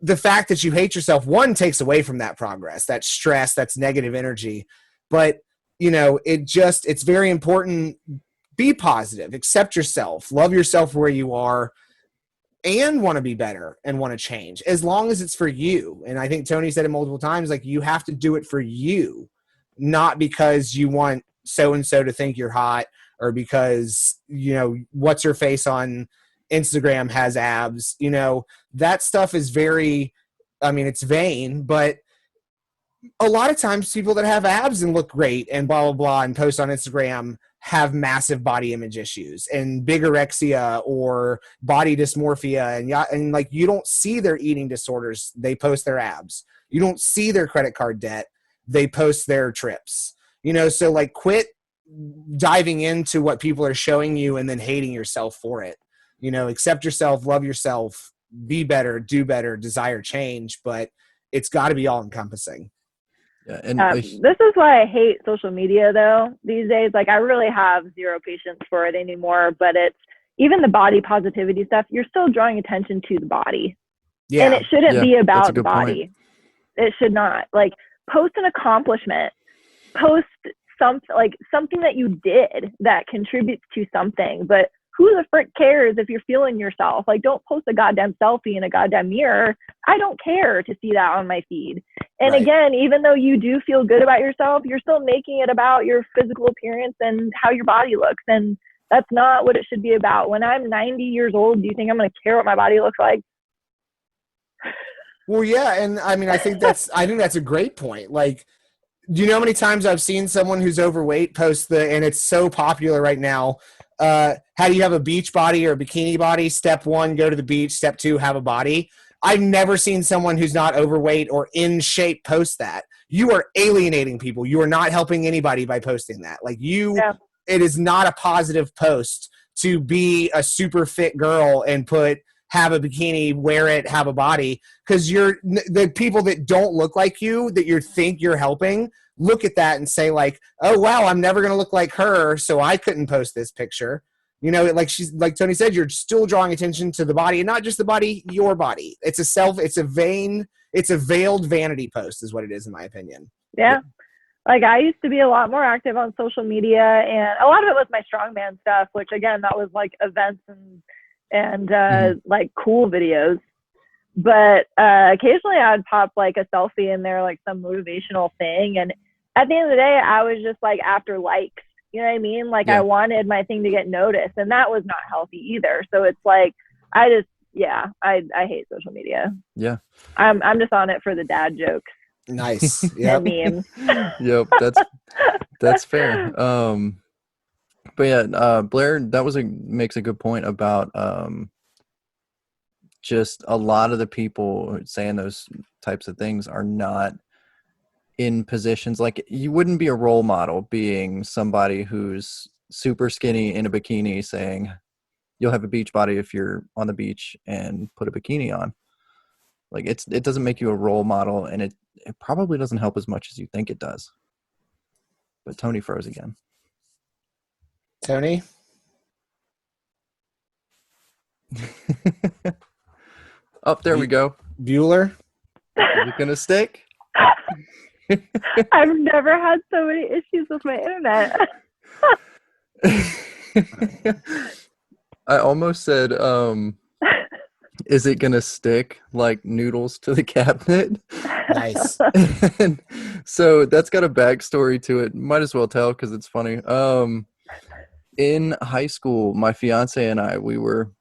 Speaker 3: The fact that you hate yourself, one, takes away from that progress, that stress, that's negative energy. But, you know, it's very important. Be positive, accept yourself, love yourself where you are, and want to be better and want to change as long as it's for you. And I think Toni said it multiple times, like, you have to do it for you, not because you want so-and-so to think you're hot or because, you know, what's her face on Instagram has abs. You know, that stuff is it's vain, but a lot of times people that have abs and look great and blah, blah, blah, and post on Instagram have massive body image issues and bigorexia or body dysmorphia. And like, you don't see their eating disorders. They post their abs. You don't see their credit card debt. They post their trips, you know? So like, quit diving into what people are showing you and then hating yourself for it. You know, accept yourself, love yourself, be better, do better, desire change, but it's got to be all encompassing.
Speaker 2: Yeah, and
Speaker 1: this is why I hate social media though these days. Like, I really have zero patience for it anymore, but it's even the body positivity stuff, you're still drawing attention to the body. Yeah. And it shouldn't be about the body. It should not. Like, post an accomplishment, post something that you did that contributes to something, but who the frick cares if you're feeling yourself? Like, don't post a goddamn selfie in a goddamn mirror. I don't care to see that on my feed. And again, even though you do feel good about yourself, you're still making it about your physical appearance and how your body looks. And that's not what it should be about. When I'm 90 years old, do you think I'm going to care what my body looks like?
Speaker 3: Well, yeah. And I mean, I think that's a great point. Like, Do you know how many times I've seen someone who's overweight post and it's so popular right now. How do you have a beach body or a bikini body? Step 1, go to the beach. Step 2, have a body. I've never seen someone who's not overweight or in shape post that. You are alienating people. You are not helping anybody by posting that. Like it is not a positive post to be a super fit girl and put have a bikini, wear it, have a body, because the people that don't look like you that you think you're helping look at that and say like, oh wow, I'm never gonna look like her, so I couldn't post this picture. You know, like Toni said, you're still drawing attention to the body, and not just the body, your body. It's a veiled vanity post is what it is in my opinion.
Speaker 1: Yeah. Like I used to be a lot more active on social media, and a lot of it was my strongman stuff, which again, that was like events and like cool videos. But occasionally I'd pop like a selfie in there, like some motivational thing. And at the end of the day, I was just like after likes, you know what I mean? Like I wanted my thing to get noticed, and that was not healthy either. So it's like, I hate social media.
Speaker 2: Yeah.
Speaker 1: I'm just on it for the dad jokes.
Speaker 3: Nice. Yeah.
Speaker 1: Memes.
Speaker 2: Yep. That's fair. But yeah, Blair, that makes a good point about just a lot of the people saying those types of things are not in positions. Like you wouldn't be a role model being somebody who's super skinny in a bikini saying you'll have a beach body if you're on the beach and put a bikini on. Like it doesn't make you a role model, and it probably doesn't help as much as you think it does. But Toni froze again.
Speaker 3: Toni?
Speaker 2: Oh, there we go.
Speaker 3: Bueller?
Speaker 2: Is it gonna stick?
Speaker 1: I've never had so many issues with my internet.
Speaker 2: I almost said, is it gonna stick like noodles to the cabinet?
Speaker 3: Nice.
Speaker 2: And so that's got a backstory to it. Might as well tell because it's funny. In high school, my fiance and I, we were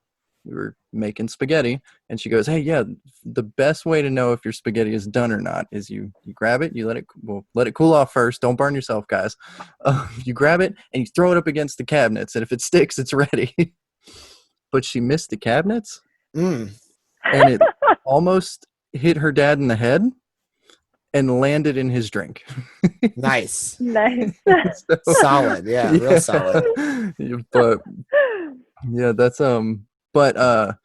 Speaker 2: making spaghetti, and she goes, hey, yeah, the best way to know if your spaghetti is done or not is you grab it, you let it cool off first. Don't burn yourself, guys. You grab it and you throw it up against the cabinets, and if it sticks, it's ready. But she missed the cabinets, and it almost hit her dad in the head and landed in his drink.
Speaker 3: Nice.
Speaker 2: So,
Speaker 3: solid. Yeah, real solid.
Speaker 2: But yeah, that's but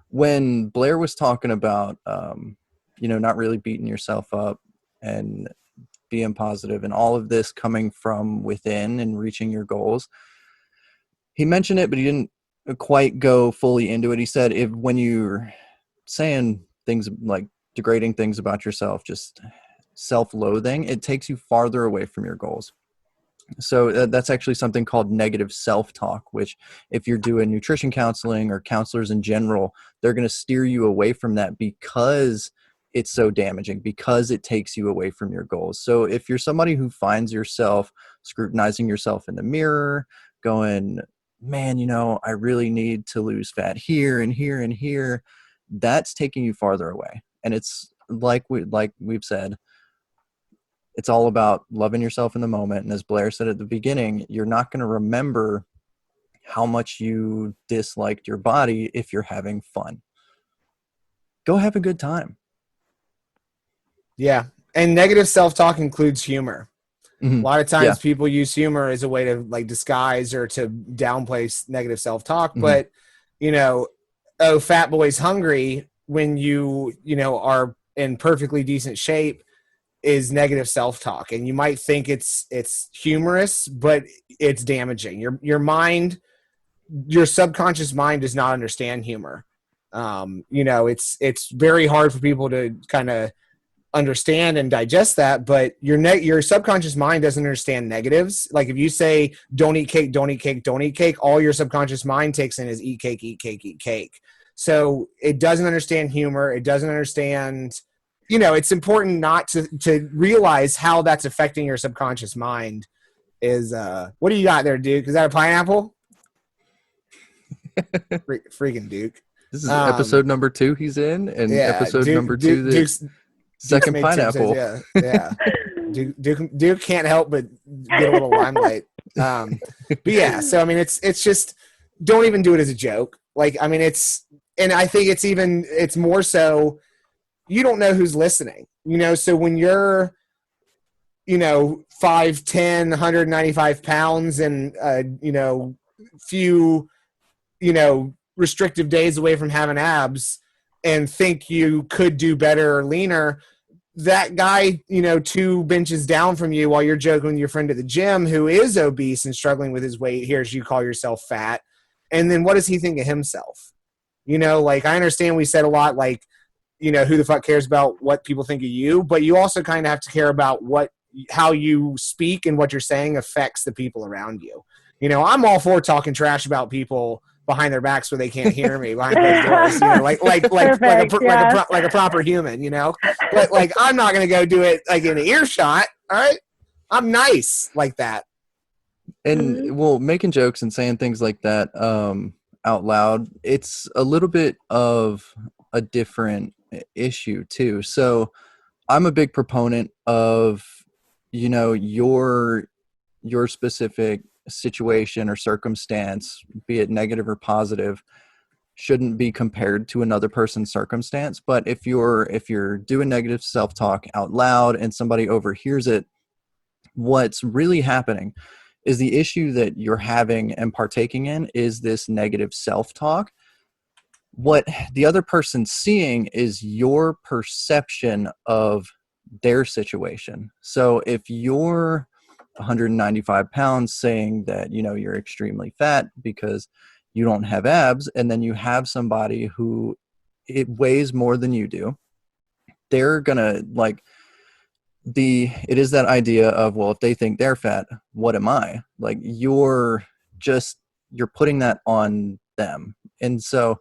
Speaker 2: when Blair was talking about not really beating yourself up and being positive and all of this coming from within and reaching your goals, he mentioned it, but he didn't quite go fully into it. He said when you're saying things like degrading things about yourself, just self-loathing, it takes you farther away from your goals. So that's actually something called negative self-talk, which if you're doing nutrition counseling or counselors in general, they're going to steer you away from that because it's so damaging, because it takes you away from your goals. So if you're somebody who finds yourself scrutinizing yourself in the mirror, going, man, I really need to lose fat here and here and here, that's taking you farther away. And it's like we've said, it's all about loving yourself in the moment. And as Blair said at the beginning, you're not going to remember how much you disliked your body if you're having fun. Go have a good time.
Speaker 3: Yeah. And negative self-talk includes humor.
Speaker 2: Mm-hmm.
Speaker 3: A lot of times people use humor as a way to like disguise or to downplay negative self-talk. Mm-hmm. But, oh, fat boy's hungry when you are in perfectly decent shape is negative self-talk. And you might think it's humorous, but it's damaging. Your mind, your subconscious mind does not understand humor. It's very hard for people to kind of understand and digest that, but your subconscious mind doesn't understand negatives. Like if you say, don't eat cake, don't eat cake, don't eat cake, all your subconscious mind takes in is eat cake, eat cake, eat cake. So it doesn't understand humor. It doesn't understand, it's important not to realize how that's affecting your subconscious mind is, what do you got there, Duke? Is that a pineapple? Freaking Duke.
Speaker 2: This is episode number 2 he's in, and episode number 2, Duke's second pineapple.
Speaker 3: Yeah. Duke can't help but get a little limelight. But yeah, so I mean, it's just don't even do it as a joke. Like, I mean, and I think it's more so you don't know who's listening, so when you're, 5'10", 195 pounds and, few, restrictive days away from having abs and think you could do better or leaner, that guy, 2 benches down from you while you're joking with your friend at the gym who is obese and struggling with his weight, hears you call yourself fat. And then what does he think of himself? Like, I understand we said a lot, like, who the fuck cares about what people think of you, but you also kind of have to care about how you speak and what you're saying affects the people around you. I'm all for talking trash about people behind their backs where they can't hear me behind those doors, like a proper human, but like, I'm not going to go do it like in an earshot. All right. I'm nice like that.
Speaker 2: And well, making jokes and saying things like that out loud, it's a little bit of a different issue too. So I'm a big proponent of, your specific situation or circumstance, be it negative or positive, shouldn't be compared to another person's circumstance. But if you're doing negative self-talk out loud and somebody overhears it, what's really happening is the issue that you're having and partaking in is this negative self-talk. What the other person's seeing is your perception of their situation. So if you're 195 pounds saying that, you're extremely fat because you don't have abs, and then you have somebody who it weighs more than you do, they're gonna it is that idea of, well, if they think they're fat, what am I? Like, you're putting that on them. And so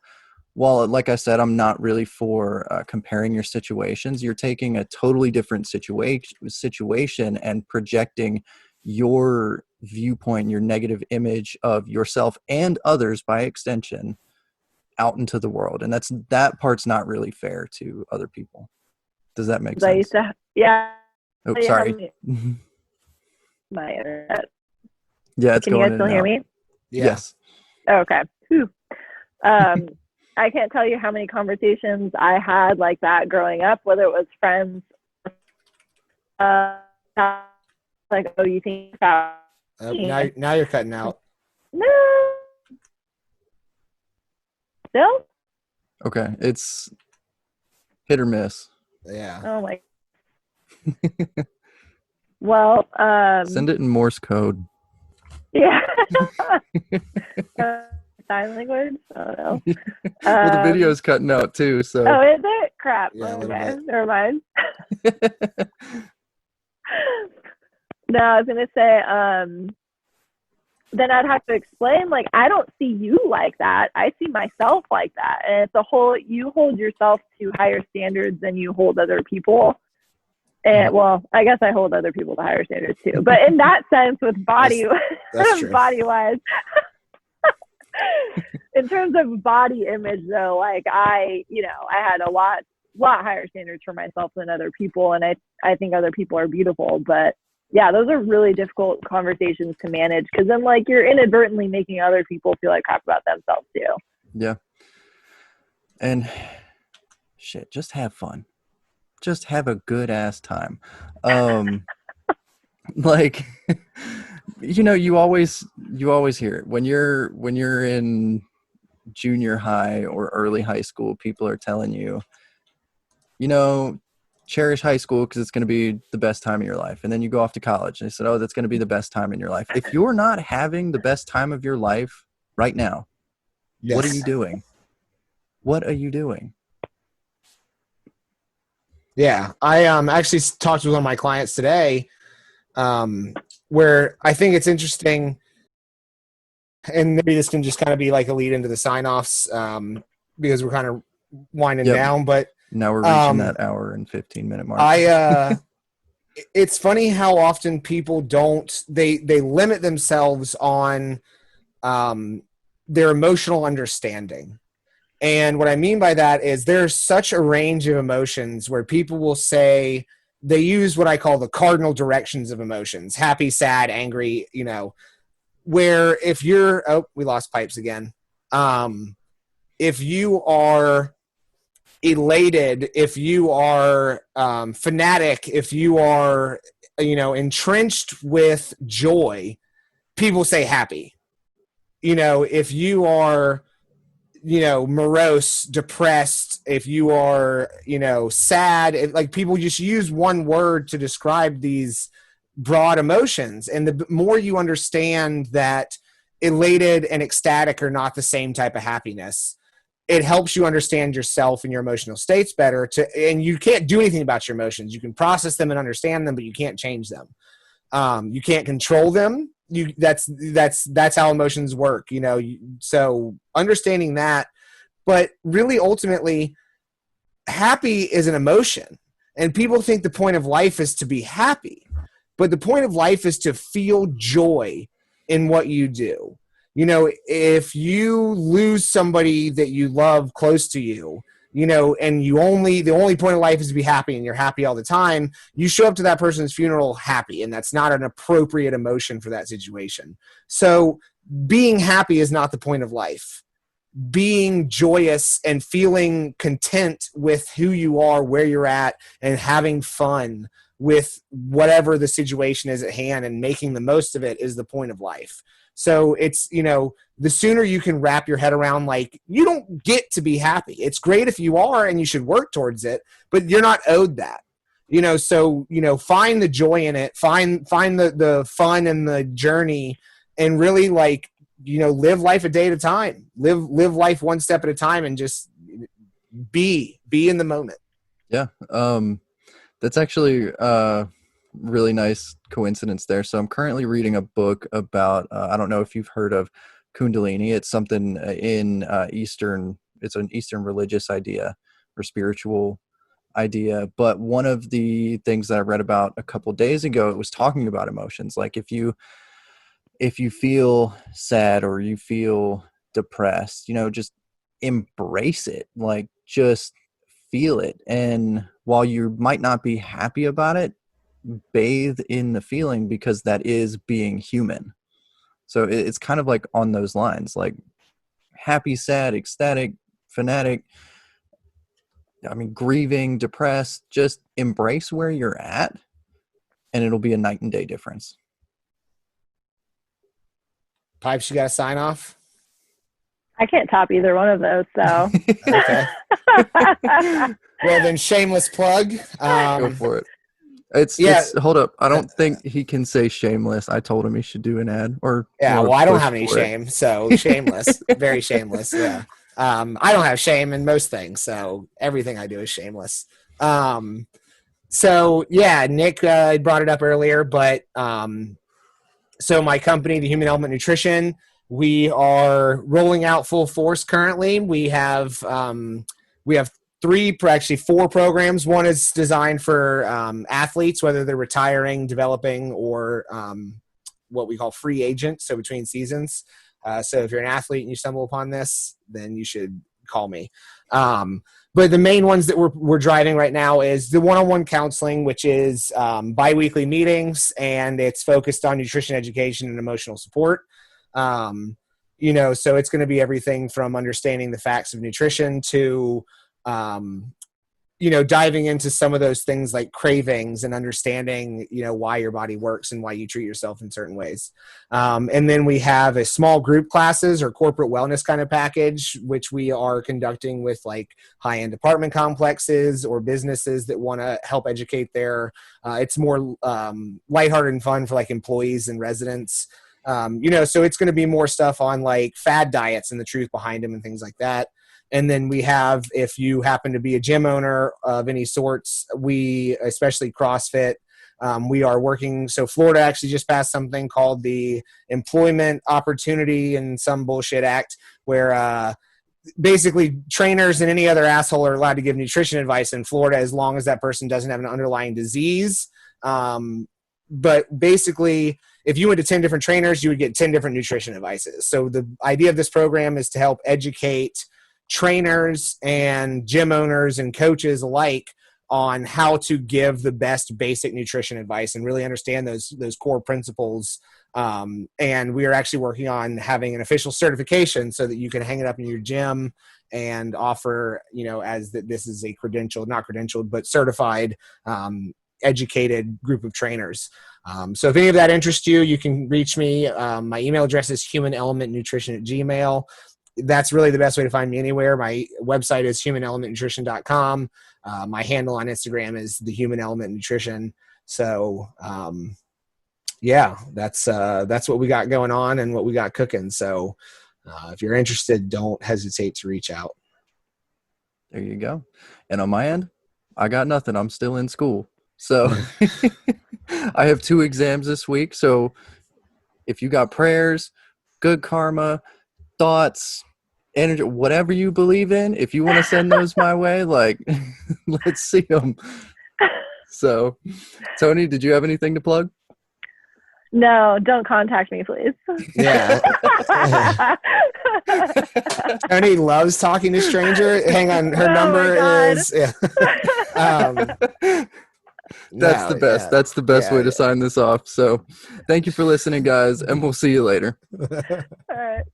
Speaker 2: while, like I said, I'm not really for comparing your situations, you're taking a totally different situation and projecting your viewpoint, your negative image of yourself and others by extension out into the world. And that part's not really fair to other people. Does that make sense?
Speaker 1: Yeah.
Speaker 2: Oh, sorry.
Speaker 1: My internet.
Speaker 2: Yeah, it's
Speaker 1: Can you
Speaker 2: going
Speaker 1: guys still
Speaker 2: in
Speaker 1: hear
Speaker 2: and out.
Speaker 1: me?
Speaker 3: Yeah.
Speaker 2: Yes.
Speaker 1: Okay. Whew. I can't tell you how many conversations I had like that growing up, whether it was friends, like, oh, you think about
Speaker 3: now you're cutting out.
Speaker 1: no, still?
Speaker 2: Okay, it's hit or miss.
Speaker 3: Yeah.
Speaker 1: Oh my. Well,
Speaker 2: Send it in Morse code.
Speaker 1: yeah. Sign language? I don't know.
Speaker 2: Well, the video's cutting out too, so.
Speaker 1: Oh, is it? Crap.
Speaker 3: Yeah,
Speaker 1: okay, never mind. No, I was gonna say, then I'd have to explain, like, I don't see you like that. I see myself like that. And it's you hold yourself to higher standards than you hold other people. And well, I guess I hold other people to higher standards too. But in that sense, with body,
Speaker 3: that's true.
Speaker 1: body-wise, in terms of body image, though, like I had a lot higher standards for myself than other people, and I think other people are beautiful. But yeah, those are really difficult conversations to manage, because then, like, you're inadvertently making other people feel like crap about themselves too.
Speaker 2: Yeah. And shit, just have fun. Just have a good ass time. Like, you always hear it when you're in junior high or early high school. People are telling you, cherish high school because it's going to be the best time of your life. And then you go off to college and they said, oh, that's going to be the best time in your life. If you're not having the best time of your life right now, yes. What are you doing? What are you doing?
Speaker 3: Yeah, I actually talked with one of my clients today, where I think it's interesting, and maybe this can just kind of be like a lead into the sign-offs, because we're kind of winding down. But
Speaker 2: now we're reaching that hour and 15-minute mark.
Speaker 3: It's funny how often people they limit themselves on their emotional understanding. And what I mean by that is there's such a range of emotions where people will say they use what I call the cardinal directions of emotions: happy, sad, angry. Where if you're, we lost Pipes again. If you are elated, if you are fanatic, if you are, entrenched with joy, people say happy. If you are, morose, depressed, if you are, sad, like people just use one word to describe these broad emotions. And the more you understand that elated and ecstatic are not the same type of happiness, it helps you understand yourself and your emotional states better. And you can't do anything about your emotions. You can process them and understand them, but you can't change them. You can't control them. That's how emotions work, so understanding that. But really, ultimately, happy is an emotion, and people think the point of life is to be happy, but the point of life is to feel joy in what you do. If you lose somebody that you love close to you, and the only point of life is to be happy, and you're happy all the time, you show up to that person's funeral happy, and that's not an appropriate emotion for that situation. So being happy is not the point of life. Being joyous and feeling content with who you are, where you're at, and having fun with whatever the situation is at hand and making the most of it is the point of life. So it's, the sooner you can wrap your head around, like, you don't get to be happy. It's great if you are, and you should work towards it, but you're not owed that. So, find the joy in it, find the fun and the journey, and really, like, live life a day at a time, live life one step at a time, and just be in the moment.
Speaker 2: Yeah. That's actually really nice coincidence there. So I'm currently reading a book about, I don't know if you've heard of Kundalini. It's something in it's an Eastern religious idea or spiritual idea. But one of the things that I read about a couple days ago, it was talking about emotions. Like if you feel sad or you feel depressed, just embrace it, like just feel it. And while you might not be happy about it, bathe in the feeling, because that is being human. So it's kind of like on those lines, like happy, sad, ecstatic, fanatic, grieving, depressed. Just embrace where you're at, and it'll be a night and day difference.
Speaker 3: Pipes, you got to sign off?
Speaker 1: I can't top either one of those, so.
Speaker 3: Okay. Well, then, shameless plug.
Speaker 2: Go for it. It's hold up. I don't think he can say shameless. I told him he should do an ad
Speaker 3: I don't have any shame, so shameless. Very shameless. Yeah. I don't have shame in most things, so everything I do is shameless. So yeah, Nick brought it up earlier, but so my company, the Human Element Nutrition, we are rolling out full force currently. We have four programs. One is designed for athletes, whether they're retiring, developing, or what we call free agent, so between seasons. So if you're an athlete and you stumble upon this, then you should call me. But the main ones that we're driving right now is the one-on-one counseling, which is biweekly meetings, and it's focused on nutrition education and emotional support. So it's going to be everything from understanding the facts of nutrition to diving into some of those things like cravings and understanding, why your body works and why you treat yourself in certain ways. And then we have a small group classes or corporate wellness kind of package, which we are conducting with like high-end apartment complexes or businesses that want to help educate their, it's more lighthearted and fun for like employees and residents. So it's going to be more stuff on like fad diets and the truth behind them and things like that. And then we have, if you happen to be a gym owner of any sorts, especially CrossFit, we are working. So Florida actually just passed something called the Employment Opportunity and some bullshit act, where basically trainers and any other asshole are allowed to give nutrition advice in Florida as long as that person doesn't have an underlying disease. But basically, if you went to 10 different trainers, you would get 10 different nutrition advices. So the idea of this program is to help educate trainers and gym owners and coaches alike on how to give the best basic nutrition advice and really understand those core principles. And we are actually working on having an official certification so that you can hang it up in your gym and offer, as that this is a not credentialed, but certified, educated group of trainers. So if any of that interests you, you can reach me. My email address is humanelementnutrition@gmail.com. That's really the best way to find me anywhere. My website is humanelementnutrition.com. My handle on Instagram is the Human Element Nutrition. So, that's what we got going on and what we got cooking. So, if you're interested, don't hesitate to reach out.
Speaker 2: There you go. And on my end, I got nothing. I'm still in school. So I have 2 exams this week. So if you got prayers, good karma, thoughts, energy, whatever you believe in, if you want to send those my way, let's see them. So, Toni, did you have anything to plug?
Speaker 1: No, don't contact me, please.
Speaker 3: Yeah. Toni loves talking to strangers. Hang on, her number is. Yeah.
Speaker 2: That's the best. Yeah. That's the best way to sign this off. So, thank you for listening, guys, and we'll see you later.
Speaker 1: All right.